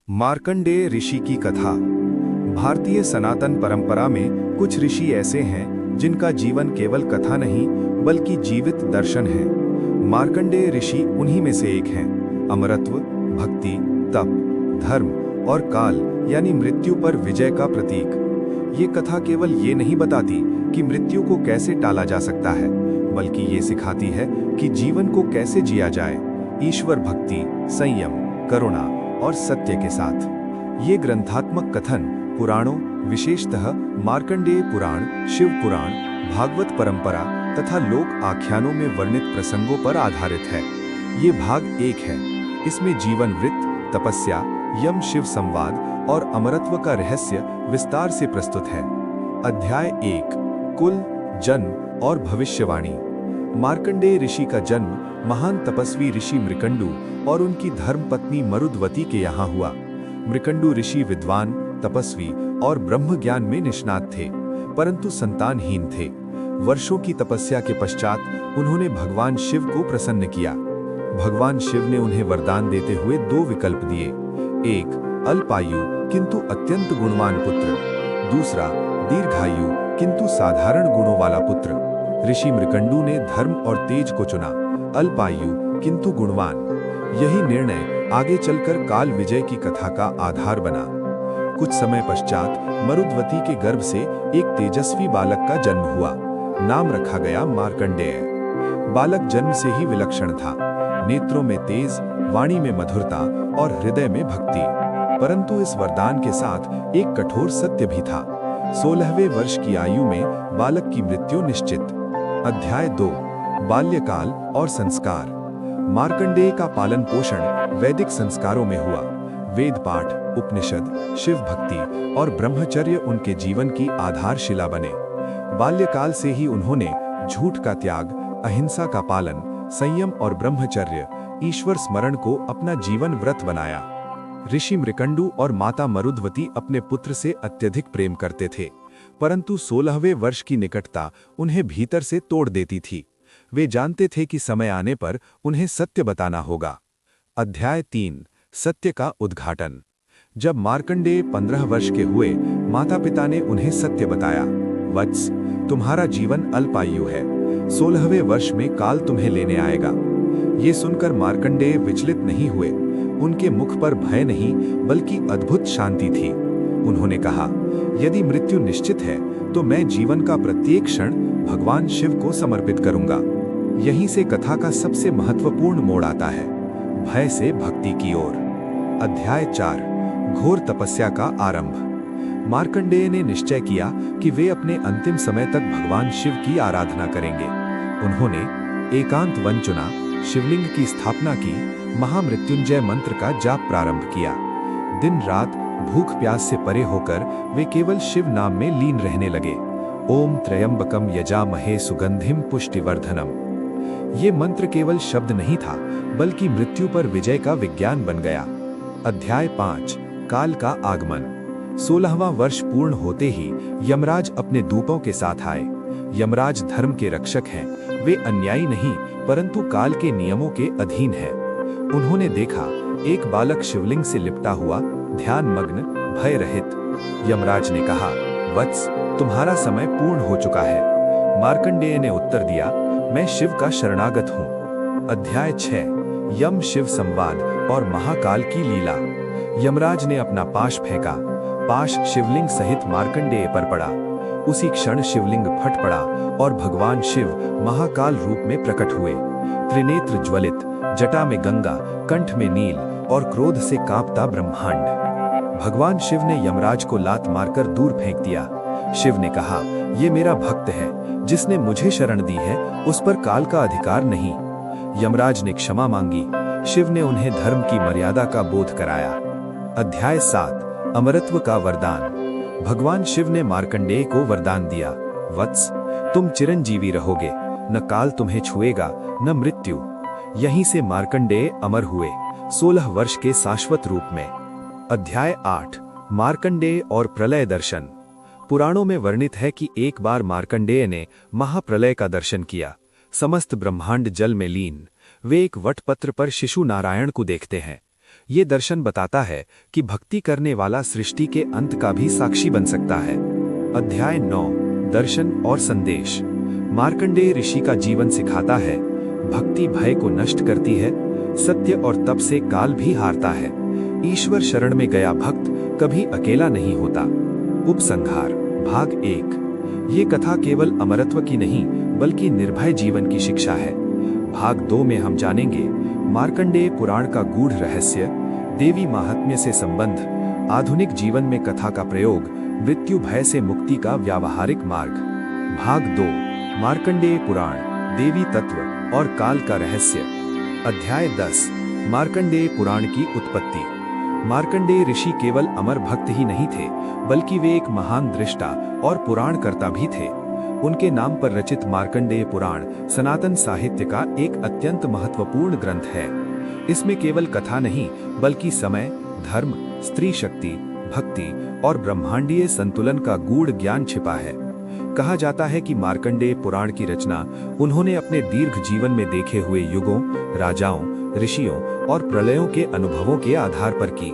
मार्कंडेय ऋषि की कथा। भारतीय सनातन परंपरा में कुछ ऋषि ऐसे हैं जिनका जीवन केवल कथा नहीं बल्कि जीवित दर्शन है। मार्कंडेय ऋषि उन्हीं में से एक हैं। अमरत्व, भक्ति, तप, धर्म और काल यानी मृत्यु पर विजय का प्रतीक। ये कथा केवल ये नहीं बताती कि मृत्यु को कैसे टाला जा सकता है, बल्कि ये सिखाती है कि जीवन को कैसे जिया जाए, ईश्वर भक्ति, संयम, करुणा और सत्य के साथ। ये ग्रंथात्मक कथन पुराणों, विशेषतः मार्कंडेय पुराण, शिव पुराण, भागवत परंपरा तथा लोक आख्यानों में वर्णित प्रसंगों पर आधारित है। ये भाग 1 है। इसमें जीवन वृत्त, तपस्या, यम शिव संवाद और अमरत्व का रहस्य विस्तार से प्रस्तुत है। अध्याय 1, कुल, जन्म और भविष्यवाणी। मार्कंडेय ऋषि का जन्म महान तपस्वी ऋषि मृकंडू और उनकी धर्मपत्नी मरुद्वती के यहाँ हुआ। मृकंडू ऋषि विद्वान, तपस्वी और ब्रह्म ज्ञान में निष्णात थे, परंतु संतानहीन थे। वर्षों की तपस्या के पश्चात उन्होंने भगवान शिव को प्रसन्न किया। भगवान शिव ने उन्हें वरदान देते हुए 2 विकल्प दिए। एक, अल्पायु किंतु अत्यंत गुणवान पुत्र। दूसरा, दीर्घायु किंतु साधारण गुणों वाला पुत्र। ऋषि मृकंडू ने धर्म और तेज को चुना, अल्पायु किंतु गुणवान। यही निर्णय आगे चलकर काल विजय की कथा का आधार बना। कुछ समय पश्चात मरुद्वती के गर्भ से एक तेजस्वी बालक का जन्म हुआ। नाम रखा गया मार्कंडेय। बालक जन्म से ही विलक्षण था, नेत्रों में तेज, वाणी में मधुरता और हृदय में भक्ति। परंतु इस वरदान के साथ एक कठोर सत्य भी था। 16वें वर्ष की आयु में बालक की मृत्यु निश्चित। अध्याय 2, बाल्यकाल और संस्कार। मार्कंडेय का पालन पोषण वैदिक संस्कारों में हुआ। वेद पाठ, उपनिषद, शिव भक्ति और ब्रह्मचर्य उनके जीवन की आधारशिला बने। बाल्यकाल से ही उन्होंने झूठ का त्याग, अहिंसा का पालन, संयम और ब्रह्मचर्य, ईश्वर स्मरण को अपना जीवन व्रत बनाया। ऋषि मृकंडू और माता मरुद्वती अपने पुत्र से अत्यधिक प्रेम करते थे, परंतु 16वें वर्ष की निकटता उन्हें भीतर से तोड़ देती थी। वे जानते थे कि समय आने पर उन्हें सत्य बताना होगा। अध्याय 3, सत्य का उद्घाटन। जब मार्कंडेय 15 वर्ष के हुए, माता पिता ने उन्हें सत्य बताया। वत्स, तुम्हारा जीवन अल्पायु है। 16वें वर्ष में काल तुम्हें लेने आएगा। ये सुनकर मार्कंडेय विचलित नहीं हुए। उनके मुख पर भय नहीं बल्कि अद्भुत शांति थी। उन्होंने कहा, यदि मृत्यु निश्चित है तो मैं जीवन का प्रत्येक क्षण भगवान शिव को समर्पित करूंगा। यहीं से कथा का सबसे महत्वपूर्ण मोड़ आता है, भय से भक्ति की ओर। अध्याय 4, घोर तपस्या का आरंभ। मार्कंडेय ने निश्चय किया कि वे अपने अंतिम समय तक भगवान शिव की आराधना करेंगे। उन्होंने एकांत वन चुना, शिवलिंग की स्थापना की, महामृत्युंजय मंत्र का जाप प्रारंभ किया। दिन रात भूख प्यास से परे होकर वे केवल शिव नाम में लीन रहने लगे। ओम त्र्यंबकम यजामहे सुगंधिम पुष्टिवर्धनम। ये मंत्र केवल शब्द नहीं था, बल्कि मृत्यु पर विजय का विज्ञान बन गया। अध्याय 5, काल का आगमन। 16वां वर्ष पूर्ण होते ही यमराज अपने दूतों के साथ आए। यमराज धर्म के रक्षक हैं। वे अन्यायी नहीं परंतु काल के नियमों के अधीन हैं। उन्होंने देखा एक बालक शिवलिंग से लिपटा हुआ, ध्यान मग्न, भय रहित। यमराज ने कहा, वत्स, तुम्हारा समय पूर्ण हो चुका है। मार्कंडेय ने उत्तर दिया, मैं शिव का शरणागत हूँ। अध्याय 6, यम शिव संवाद और महाकाल की लीला। यमराज ने अपना पाश फेंका। पाश शिवलिंग सहित मार्कंडेय पर पड़ा। उसी क्षण शिवलिंग फट पड़ा और भगवान शिव महाकाल रूप में प्रकट हुए। त्रिनेत्र ज्वलित, जटा में गंगा, कंठ में नील और क्रोध से कांपता ब्रह्मांड। भगवान शिव ने यमराज को लात मारकर दूर फेंक दिया। शिव ने कहा, ये मेरा भक्त है, जिसने मुझे शरण दी है, उस पर काल का अधिकार नहीं। यमराज ने क्षमा मांगी। शिव ने उन्हें धर्म की मर्यादा का बोध कराया। अध्याय 7, अमरत्व का वरदान। भगवान शिव ने मार्कंडेय को वरदान दिया, वत्स, तुम चिरंजीवी रहोगे, न काल तुम्हें छुएगा न मृत्यु। यहीं से मार्कंडेय अमर हुए, 16 वर्ष के शाश्वत रूप में। अध्याय 8, मार्कंडेय और प्रलय दर्शन। पुराणों में वर्णित है कि एक बार मार्कंडेय ने महाप्रलय का दर्शन किया। समस्त ब्रह्मांड जल में लीन। वे एक वटपत्र पर शिशु नारायण को देखते हैं। ये दर्शन बताता है कि भक्ति करने वाला सृष्टि के अंत का भी साक्षी बन सकता है। अध्याय 9 दर्शन और संदेश। मार्कंडेय ऋषि का जीवन सिखाता है, भक्ति भय को नष्ट करती है, सत्य और तप से काल भी हारता है। ईश्वर शरण में गया भक्त कभी अकेला नहीं होता। उपसंहार भाग 1। ये कथा केवल अमरत्व की नहीं बल्कि निर्भय जीवन की शिक्षा है। भाग 2 में हम जानेंगे मार्कंडेय पुराण का गूढ़ रहस्य, देवी महात्म्य से संबंध, आधुनिक जीवन में कथा का प्रयोग, मृत्यु भय से मुक्ति का व्यावहारिक मार्ग। भाग 2 मार्कंडेय पुराण, देवी तत्व और काल का रहस्य। अध्याय 10 मार्कंडेय पुराण की उत्पत्ति। मार्कंडेय ऋषि केवल अमर भक्त ही नहीं थे, बल्कि वे एक महान दृष्टा और पुराणकर्ता भी थे। उनके नाम पर रचित मार्कंडेय पुराण सनातन साहित्य का एक अत्यंत महत्वपूर्ण ग्रंथ है। इसमें केवल कथा नहीं बल्कि समय, धर्म, स्त्री शक्ति, भक्ति और ब्रह्मांडीय संतुलन का गूढ़ ज्ञान छिपा है। कहा जाता है कि मार्कंडेय पुराण की रचना उन्होंने अपने दीर्घ जीवन में देखे हुए युगों, राजाओं, ऋषियों और प्रलयों के अनुभवों के आधार पर की।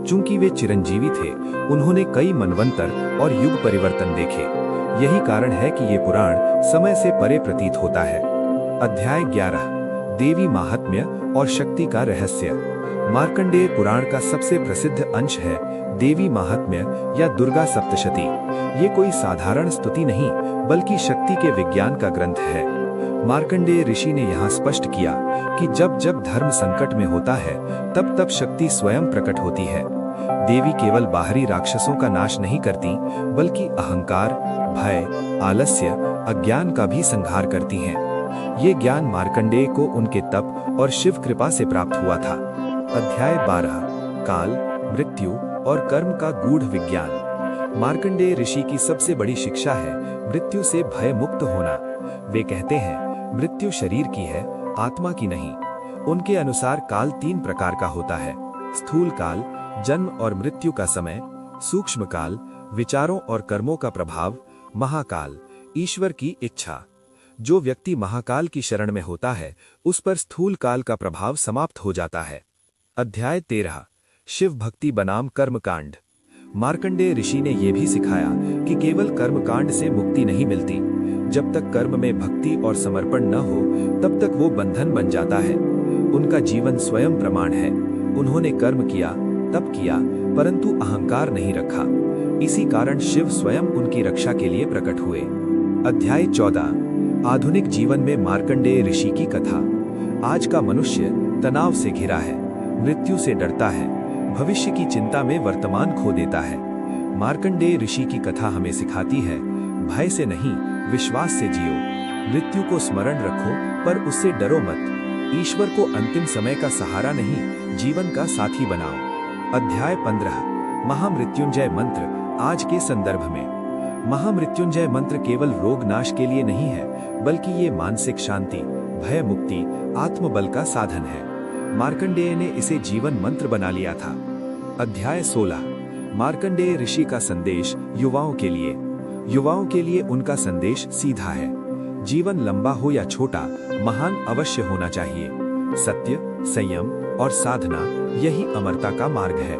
चूंकि वे चिरंजीवी थे, उन्होंने कई मनवंतर और युग परिवर्तन देखे। यही कारण है कि ये पुराण समय से परे प्रतीत होता है। अध्याय 11 देवी महात्म्य और शक्ति का रहस्य। मार्कंडेय पुराण का सबसे प्रसिद्ध अंश है देवी महात्म्य या दुर्गा सप्तशती। ये कोई साधारण स्तुति नहीं बल्कि शक्ति के विज्ञान का ग्रंथ है। मार्कंडेय ऋषि ने यहाँ स्पष्ट किया कि जब जब धर्म संकट में होता है तब तब शक्ति स्वयं प्रकट होती है। देवी केवल बाहरी राक्षसों का नाश नहीं करती बल्कि अहंकार, भय, आलस्य, अज्ञान का भी संहार करती हैं। ये ज्ञान मार्कंडेय को उनके तप और शिव कृपा से प्राप्त हुआ था। अध्याय 12 काल, मृत्यु और कर्म का गूढ़ विज्ञान। मार्कंडेय ऋषि की सबसे बड़ी शिक्षा है मृत्यु से भय मुक्त होना। वे कहते हैं मृत्यु शरीर की है, आत्मा की नहीं। उनके अनुसार काल 3 प्रकार का होता है: स्थूल काल, जन्म और मृत्यु का समय; सूक्ष्म काल, विचारों और कर्मों का प्रभाव; महाकाल, ईश्वर की इच्छा। जो व्यक्ति महाकाल की शरण में होता है उस पर स्थूल काल का प्रभाव समाप्त हो जाता है। अध्याय 13 शिव भक्ति बनाम कर्मकांड। मार्कंडेय ऋषि ने यह भी सिखाया कि केवल कर्मकांड से मुक्ति नहीं मिलती। जब तक कर्म में भक्ति और समर्पण न हो तब तक वो बंधन बन जाता है। उनका जीवन स्वयं प्रमाण है। उन्होंने कर्म किया, तप किया, परंतु अहंकार नहीं रखा। इसी कारण शिव स्वयं उनकी रक्षा के लिए प्रकट हुए। अध्याय 14 आधुनिक जीवन में मार्कंडेय ऋषि की कथा। आज का मनुष्य तनाव से घिरा है, मृत्यु से डरता है, भविष्य की चिंता में वर्तमान खो देता है। मार्कंडेय ऋषि की कथा हमें सिखाती है, भय से नहीं विश्वास से जियो। मृत्यु को स्मरण रखो पर उससे डरो मत। ईश्वर को अंतिम समय का सहारा नहीं, जीवन का साथी बनाओ। अध्याय 15 महामृत्युंजय मंत्र। आज के संदर्भ में महामृत्युंजय मंत्र केवल रोग नाश के लिए नहीं है बल्कि ये मानसिक शांति, भय मुक्ति, आत्मबल का साधन है। मार्कंडेय ने इसे जीवन मंत्र बना लिया था। अध्याय 16 मार्कंडेय ऋषि का संदेश युवाओं के लिए। युवाओं के लिए उनका संदेश सीधा है, जीवन लंबा हो या छोटा, महान अवश्य होना चाहिए। सत्य, संयम और साधना यही अमरता का मार्ग है।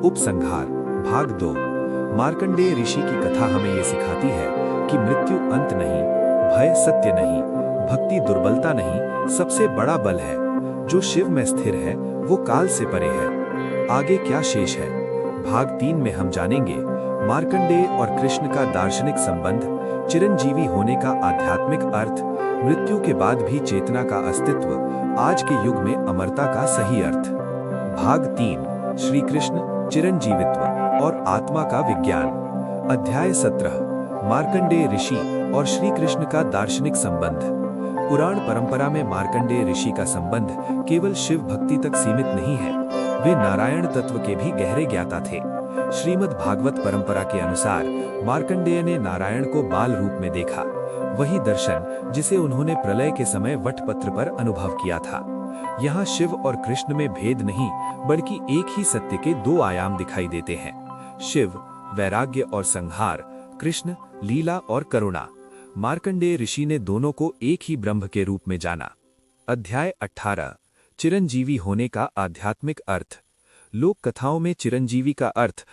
उपसंहार भाग 2 मार्कंडेय ऋषि की कथा हमें ये सिखाती है कि मृत्यु अंत नहीं, भय सत्य नहीं, भक्ति दुर्बलता नहीं, सबसे बड़ा बल है। जो शिव में स्थिर है वो काल से परे है। आगे क्या शेष है? भाग 3 में हम जानेंगे मार्कंडेय और कृष्ण का दार्शनिक संबंध, चिरंजीवी होने का आध्यात्मिक अर्थ, मृत्यु के बाद भी चेतना का अस्तित्व, आज के युग में अमरता का सही अर्थ। भाग 3 श्री कृष्ण, चिरंजीवित्व और आत्मा का विज्ञान। अध्याय 17 मार्कंडेय ऋषि और श्री कृष्ण का दार्शनिक संबंध। पुराण परंपरा में मार्कंडेय ऋषि का संबंध केवल शिव भक्ति तक सीमित नहीं है, वे नारायण तत्व के भी गहरे ज्ञाता थे। श्रीमद् भागवत परंपरा के अनुसार मार्कंडेय ने नारायण को बाल रूप में देखा, वही दर्शन जिसे उन्होंने प्रलय के समय वटपत्र पर अनुभव किया था। यहाँ शिव और कृष्ण में भेद नहीं बल्कि एक ही सत्य के 2 आयाम दिखाई देते हैं। शिव वैराग्य और संहार, कृष्ण लीला और करुणा। मार्कंडेय ऋषि ने दोनों को एक ही ब्रह्म के रूप में जाना। अध्याय 18 चिरंजीवी होने का आध्यात्मिक अर्थ। लोक कथाओं में चिरंजीवी का अर्थ